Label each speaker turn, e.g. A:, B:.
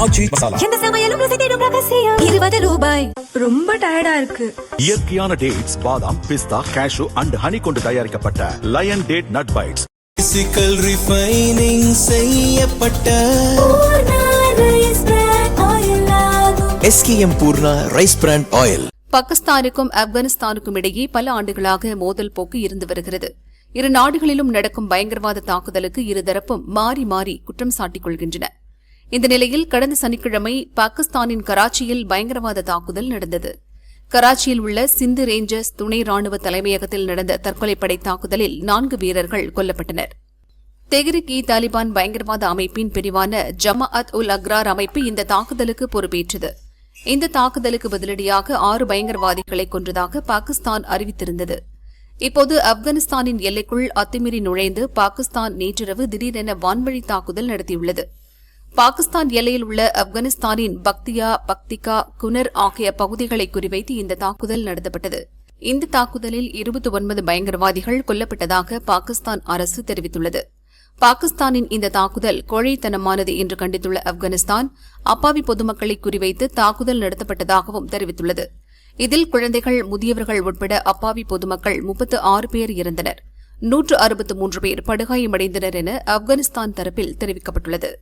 A: ஆச்சி மசாலா.
B: எந்த சமையலும் ருசி தேடும் ரகசியம். 20 ரூபாய்.
C: ரொம்ப டயர்டா இருக்கு.
A: இயற்கையான டேட்ஸ், பாதாம், பிஸ்தா, கேஷு அண்ட் ஹனி கொண்டு தயாரிக்கப்பட்ட lion date nut bites.
D: Physical refining செய்யப்பட்ட SKM Poorna rice brand oil.
E: பாகிஸ்தானுக்கும் ஆப்கானிஸ்தானுக்கும் இடையே பல ஆண்டுகளாக மோதல் போக்கு இருந்து வருகிறது. இரு நாடுகளிலும் நடக்கும் பயங்கரவாத தாக்குதலுக்கு இருதரப்பும் மாறி மாறி குற்றம் சாட்டிக் கொள்கின்றன. இந்த நிலையில் கடந்த சனிக்கிழமை பாகிஸ்தானின் கராச்சியில் பயங்கரவாத தாக்குதல் நடந்தது. கராச்சியில் உள்ள சிந்து ரேஞ்சர்ஸ் துணை ராணுவ தலைமையகத்தில் நடந்த தற்கொலைப்படை தாக்குதலில் 4 வீரர்கள் கொல்லப்பட்டனர். தெஹ்ரிக்-இ-தாலிபான் பயங்கரவாத அமைப்பின் பிரிவான ஜமாஅத் உல் அக்ரார் அமைப்பு இந்த தாக்குதலுக்கு பொறுப்பேற்றது. இந்த தாக்குதலுக்கு பதிலடியாக 6 பயங்கரவாதிகளை கொன்றதாக பாகிஸ்தான் அறிவித்திருந்தது. இப்போது ஆப்கானிஸ்தானின் எல்லைக்குள் அத்துமீறி நுழைந்து பாகிஸ்தான் நேற்றிரவு திடீரென வான்வழி தாக்குதல் நடத்தியுள்ளது. பாகிஸ்தான் எல்லையில் உள்ள ஆப்கானிஸ்தானின் பக்தியா, பக்திகா, குனர் ஆகிய பகுதிகளை குறிவைத்து இந்த தாக்குதல் நடத்தப்பட்டது. இந்த தாக்குதலில் 29 பயங்கரவாதிகள் கொல்லப்பட்டதாக பாகிஸ்தான் அரசு தெரிவித்துள்ளது. பாகிஸ்தானின் இந்த தாக்குதல் கோழைத்தனமானது என்று கண்டித்துள்ள ஆப்கானிஸ்தான் அப்பாவி பொதுமக்களை குறிவைத்து தாக்குதல் நடத்தப்பட்டதாகவும் தெரிவித்துள்ளது. இதில் குழந்தைகள், முதியவர்கள் உட்பட அப்பாவி பொதுமக்கள் 36 பேர் இறந்தனர். 163 பேர் படுகாயமடைந்தனர் என ஆப்கானிஸ்தான் தரப்பில் தெரிவிக்கப்பட்டுள்ளது.